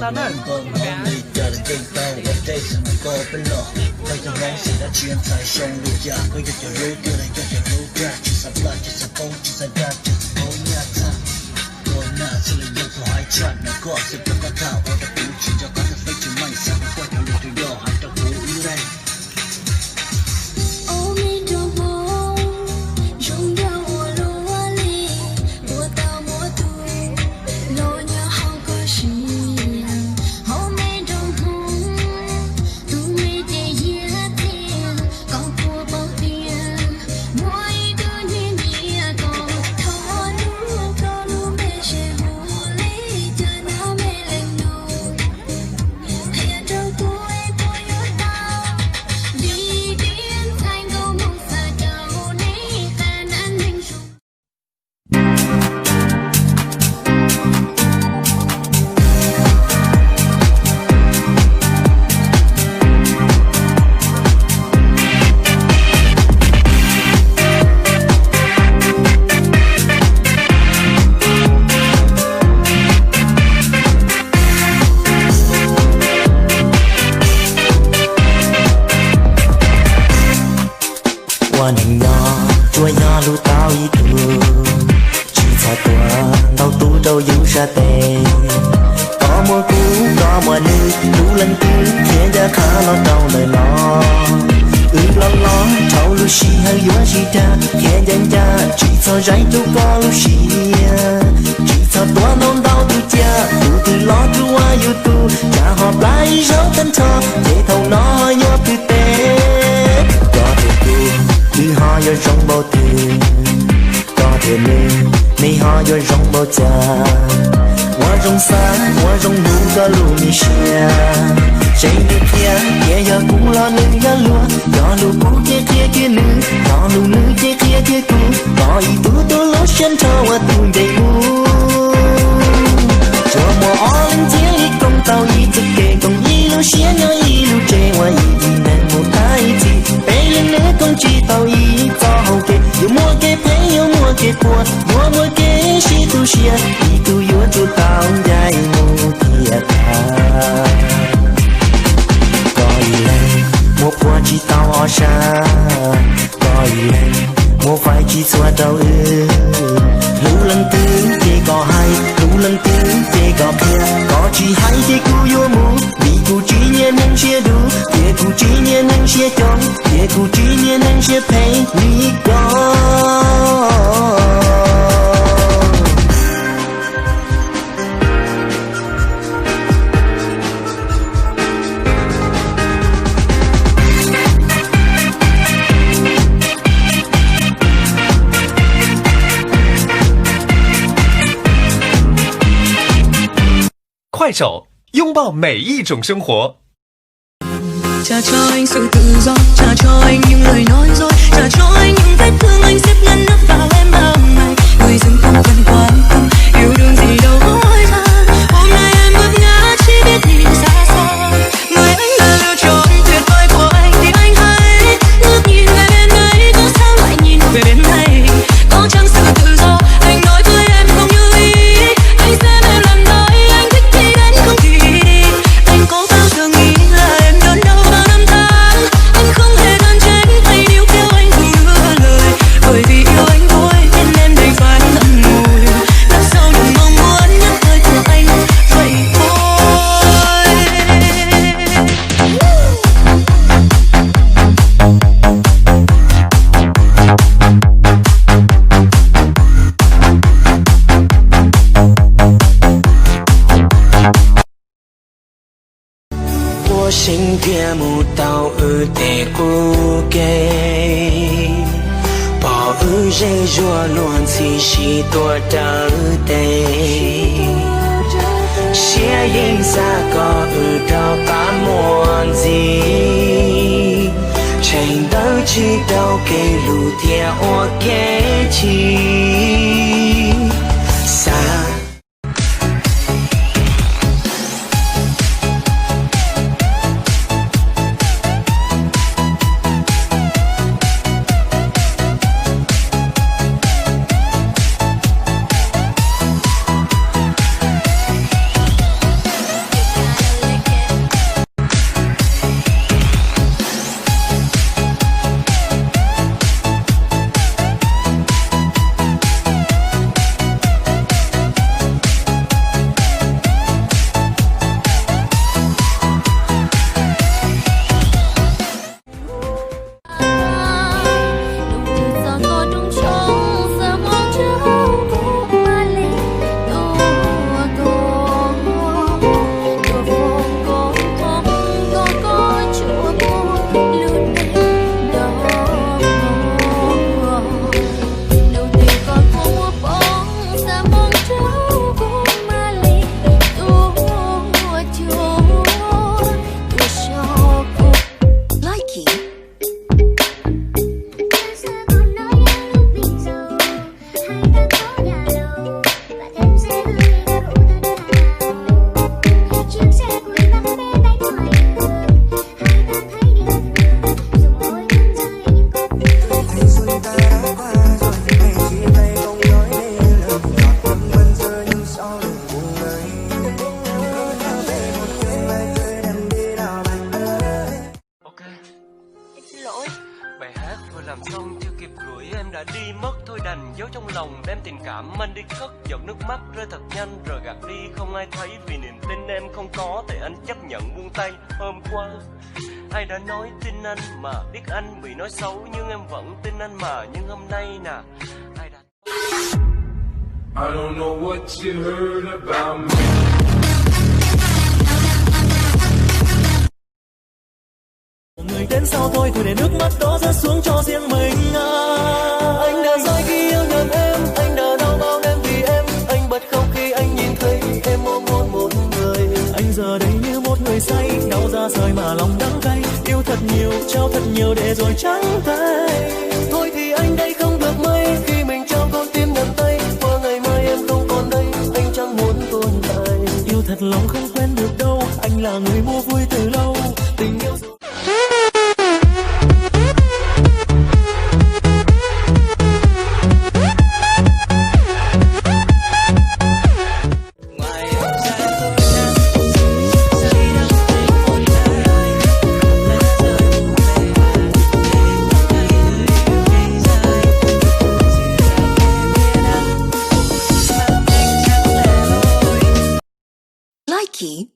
tao nữa. Qua nành nhỏ chua nhỏ lu tao ý thương chỉ xa tua tao tu đâu dữ ra tề có mùa cũ có mùa nữ đủ lần tư khiến ra khá lo đau lời lo lo cháu lu xì hay yếu xì cha khiến dân cha chỉ sao rái tu có lu xì chỉ sao tua nôn đau tu cha tu từ lo tu ai yêu tu cha họ lại rau thân thọ để thầu nó nhớ từ tê có thể tu đi họ yo rong bao tiền có thể nên họ yo rong bao cha hoa rong xa hoa rong nụ có lù mi xia chạy đi kia yo cũng lo nữ yo lúa yo lù cũ kia nữ yo lù nữ kia cũ có ý tu lối chân cho hoa tu đầy u cho mùa ó lên chiến đi công tàu ý thực kề công ý lu xia nhớ ý lu chê hoa ý đi nên một cái gì bé lên nữa công chỉ tàu ý cho hậu kê yêu mua kê bé yêu mua kê của mua kê si tu xia ý tu yêu tu tàu dài mù thiệt thà coi lên mua qua chỉ tàu ở xa coi lên mua phải chỉ xóa đầu lũ lần tư kê có hay lũ lần tư kê có kia có chỉ hay kê cu yêu mù vì cu chỉ nhẹ nâng xia đủ kê cu chỉ nhẹ nâng xia chong kê cu chỉ nhẹ nâng xia thấy vì có快手，拥抱每一种生活。 Trả cho anh sự tự do, trả cho anh những lời nói dối, trả cho anh những vết thương anh xếp ngăn nắp vào em bao ngày. Người dưng không cần quan tâm, yêu đương gì đâu hỏi ra. Hôm nay em vấp ngã chỉ biết nhìn xa xa. Người anh là lựa chọn tuyệt vời của anh thì anh hãy ngước nhìn về bên ấy, có sao lại nhìn về bên này? Có chăng sự tự do anh nói với em không như ý? Anh xem em làm nói anh thích thì đến không thì đi. Anh có bao giờ nghĩ là em đớn đau bao năm tháng? Anh không hề đơn chết hay níu kéo anh không lựa lời. Bởi vì yêu anh thôi nên em đành phải ngậm ngùi. Đằng sau đừng mong muốn nhắc lời của anh vậy thôi.我心别木到而得顾给，保而人若乱起许多的得，写影撒个而到把莫子，全都知道给路天我给起，撒。 Hãy subscribe cho kênh Ghiền Mì Gõ để không bỏ lỡ tình cảm, anh đi cất giọt nước mắt rơi thật nhanh rồi gạt đi không ai thấy, vì niềm tin em không có thì anh chấp nhận buông tay. Hôm qua ai đã nói tin anh mà biết anh bị nói xấu, nhưng em vẫn tin anh mà. Nhưng hôm nay nè, ai đã I don't know what you heard about me. Người đến sau thôi để nước mắt đó rơi xuống cho riêng mình anh đã sai khi yêu nhầm em, anh đã đau bao đêm vì em, anh bật khóc khi anh nhìn thấy em ôm hôn một người. Anh giờ đây như một người say, đau ra rời mà lòng đắng cay, yêu thật nhiều trao thật nhiều để rồi trắng tay. Thôi thì anh đây không được mấy khi mình trao con tim nắm tay, qua ngày mai em không còn đây, anh chẳng muốn tồn tại. Yêu thật lòng không quen được đâu, anh là người mua vui từ lâu, tình yêu Likey